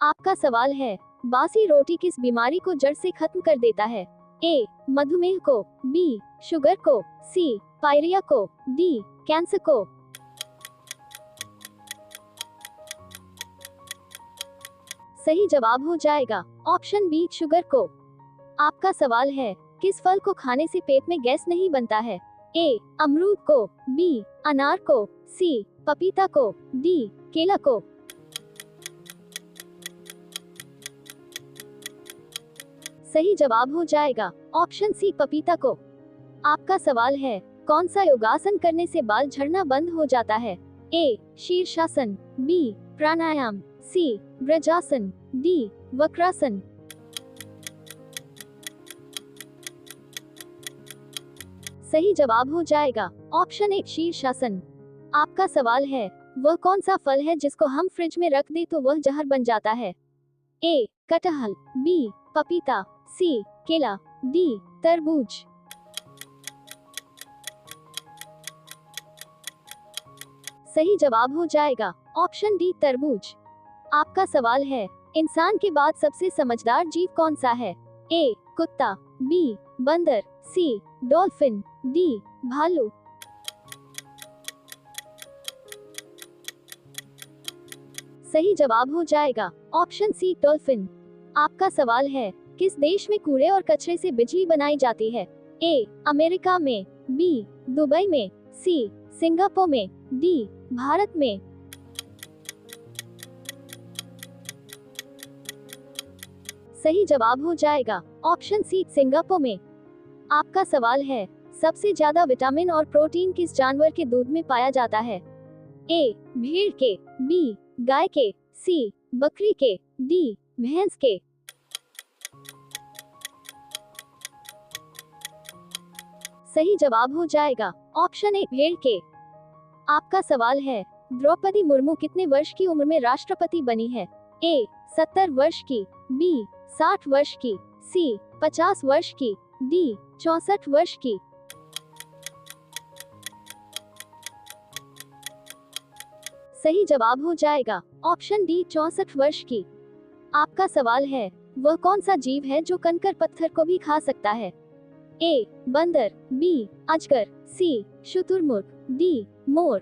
आपका सवाल है, बासी रोटी किस बीमारी को जड़ से खत्म कर देता है? ए. मधुमेह को, बी. शुगर को, सी. पायरिया को, डी. कैंसर को। सही जवाब हो जाएगा ऑप्शन बी, शुगर को। आपका सवाल है, किस फल को खाने से पेट में गैस नहीं बनता है? ए. अमरूद को, बी. अनार को, सी. पपीता को, डी. केला को। सही जवाब हो जाएगा ऑप्शन सी, पपीता को। आपका सवाल है, कौन सा योगासन करने से बाल झड़ना बंद हो जाता है? ए. शीर्षासन, बी. प्राणायाम, सी. वज्रासन, डी. वक्रासन। सही जवाब हो जाएगा ऑप्शन ए, शीर्षासन। आपका सवाल है, वह कौन सा फल है जिसको हम फ्रिज में रख दे तो वह जहर बन जाता है? ए. कटहल, बी. पपीता, सी. केला, डी. तरबूज। सही जवाब हो जाएगा ऑप्शन डी, तरबूज। आपका सवाल है, इंसान के बाद सबसे समझदार जीव कौन सा है? ए. कुत्ता, बी. बंदर, सी. Dolphin, D. भालू। सही जवाब हो जाएगा ऑप्शन सी, डॉल्फिन। आपका सवाल है, किस देश में कूड़े और कचरे से बिजली बनाई जाती है? ए. अमेरिका में, बी. दुबई में, सी. सिंगापुर में, डी. भारत में। सही जवाब हो जाएगा ऑप्शन सी, सिंगापुर में। आपका सवाल है, सबसे ज्यादा विटामिन और प्रोटीन किस जानवर के दूध में पाया जाता है? ए. भेड़ के, बी. गाय के, सी. बकरी के, डी. भैंस के। सही जवाब हो जाएगा ऑप्शन ए, भेड़ के। आपका सवाल है, द्रौपदी मुर्मू कितने वर्ष की उम्र में राष्ट्रपति बनी है? ए. 70 वर्ष की, बी. 60 वर्ष की, सी. 50 वर्ष की, डी. 64 वर्ष की। सही जवाब हो जाएगा ऑप्शन डी, 64 वर्ष की। आपका सवाल है, वह कौन सा जीव है जो कंकर पत्थर को भी खा सकता है? ए. बंदर, बी. अजगर, सी. शुतुरमुर्ग, डी. मोर।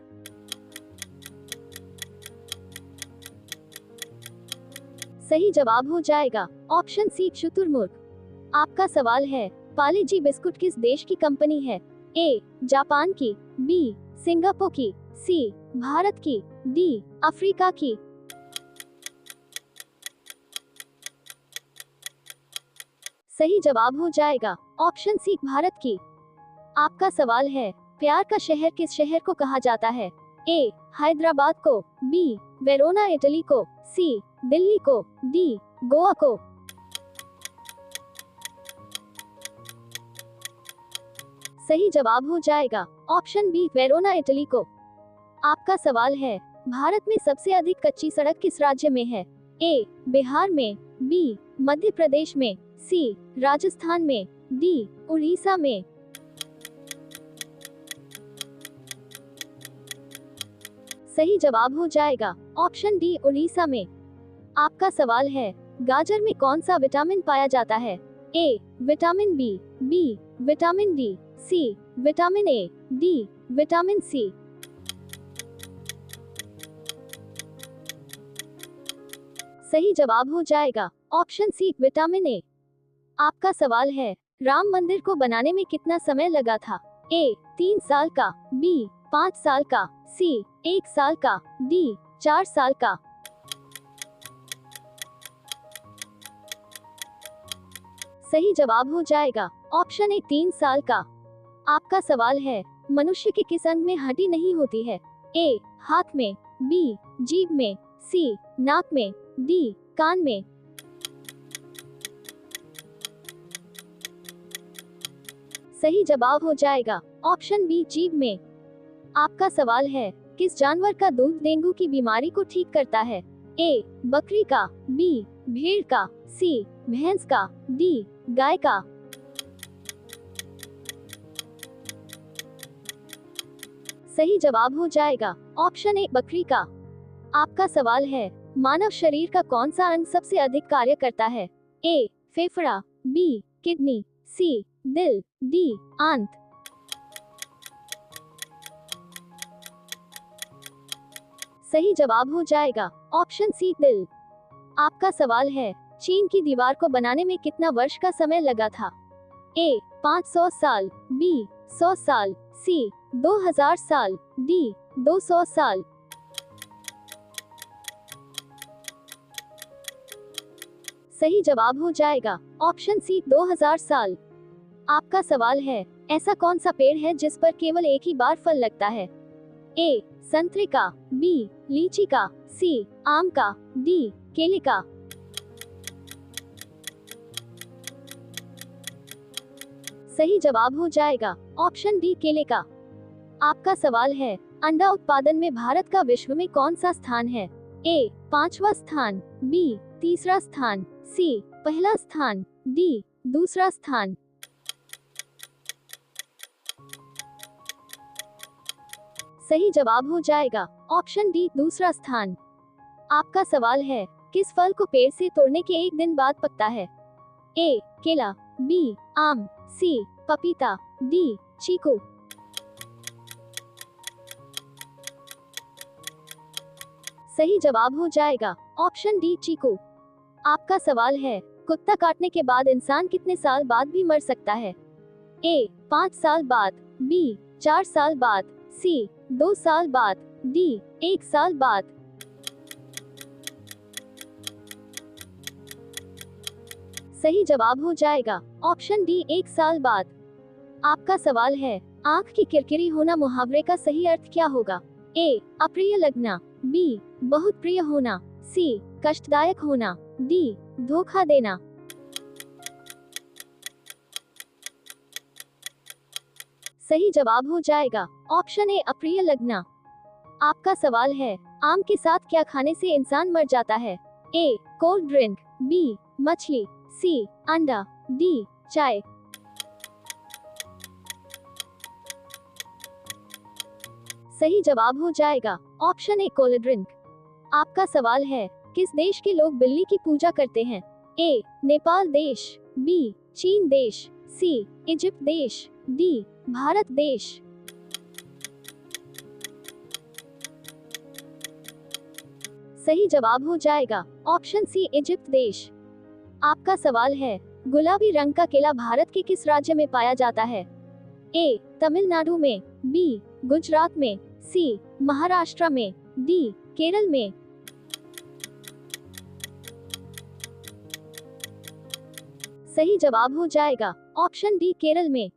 सही जवाब हो जाएगा ऑप्शन सी, शुतुरमुर्ग। आपका सवाल है, पाले जी बिस्कुट किस देश की कंपनी है? ए. जापान की, बी. सिंगापुर की, सी. भारत की, डी. अफ्रीका की। सही जवाब हो जाएगा ऑप्शन सी, भारत की। आपका सवाल है, प्यार का शहर किस शहर को कहा जाता है? ए. हैदराबाद को, बी. वेरोना इटली को, सी. दिल्ली को, डी. गोवा को। सही जवाब हो जाएगा ऑप्शन बी, वेरोना इटली को। आपका सवाल है, भारत में सबसे अधिक कच्ची सड़क किस राज्य में है? ए. बिहार में, बी. मध्य प्रदेश में, सी. राजस्थान में, डी. उड़ीसा में। सही जवाब हो जाएगा ऑप्शन डी, उड़ीसा में। आपका सवाल है, गाजर में कौन सा विटामिन पाया जाता है? A. Vitamin B, B. Vitamin D, C. Vitamin A, D. Vitamin C. सही जवाब हो जाएगा ऑप्शन सी, विटामिन ए। आपका सवाल है, राम मंदिर को बनाने में कितना समय लगा था? ए. 3 साल का, बी. 5 साल का, सी. 1 साल का, डी. 4 साल का। सही जवाब हो जाएगा ऑप्शन ए, 3 साल का। आपका सवाल है, मनुष्य के किस अंग में हड्डी नहीं होती है? ए. हाथ में, बी. जीभ में, सी. नाक में, डी. कान में। सही जवाब हो जाएगा ऑप्शन बी, जीभ में। आपका सवाल है, किस जानवर का दूध डेंगू की बीमारी को ठीक करता है? ए. बकरी का, बी. भेड़ का, सी. भैंस का, डी. गाय का। सही जवाब हो जाएगा ऑप्शन ए, बकरी का। आपका सवाल है, मानव शरीर का कौन सा अंग सबसे अधिक कार्य करता है? ए फेफड़ा, बी किडनी, सी दिल, डी आंत। सही जवाब हो जाएगा ऑप्शन सी दिल। आपका सवाल है, चीन की दीवार को बनाने में कितना वर्ष का समय लगा था? ए 500 साल, बी 100 साल, सी 2000 साल, डी 200 साल। सही जवाब हो जाएगा ऑप्शन सी 2000 साल। आपका सवाल है, ऐसा कौन सा पेड़ है जिस पर केवल एक ही बार फल लगता है? ए संतरे का, बी लीची का, सी आम का, डी केले का। सही जवाब हो जाएगा ऑप्शन डी केले का। आपका सवाल है, अंडा उत्पादन में भारत का विश्व में कौन सा स्थान है? ए 5वां स्थान, बी 3रा स्थान, सी पहला स्थान, डी दूसरा स्थान। सही जवाब हो जाएगा ऑप्शन डी दूसरा स्थान। आपका सवाल है, किस फल को पेड़ से तोड़ने के एक दिन बाद पकता है? ए केला, बी आम, सी पपीता, डी चीकू। सही जवाब हो जाएगा ऑप्शन डी चीकू। आपका सवाल है, कुत्ता काटने के बाद इंसान कितने साल बाद भी मर सकता है? ए 5 साल बाद, बी 4 साल बाद, सी 2 साल बाद, डी 1 साल बाद। सही जवाब हो जाएगा ऑप्शन डी 1 साल बाद। आपका सवाल है, आंख की किरकिरी होना मुहावरे का सही अर्थ क्या होगा? ए अप्रिय लगना, बी बहुत प्रिय होना, सी कष्टदायक होना, डी धोखा देना। सही जवाब हो जाएगा ऑप्शन ए अप्रिय लगना। आपका सवाल है, आम के साथ क्या खाने से इंसान मर जाता है? ए कोल्ड ड्रिंक, बी मछली, सी अंडा, डी चाय। सही जवाब हो जाएगा ऑप्शन ए कोल्ड ड्रिंक। आपका सवाल है, किस देश के लोग बिल्ली की पूजा करते हैं? ए नेपाल देश, बी चीन देश, सी इजिप्ट देश, डी भारत देश। सही जवाब हो जाएगा ऑप्शन सी इजिप्ट देश। आपका सवाल है, गुलाबी रंग का केला भारत के किस राज्य में पाया जाता है? ए तमिलनाडु में, बी गुजरात में, सी महाराष्ट्र में, डी केरल में। सही जवाब हो जाएगा ऑप्शन डी केरल में।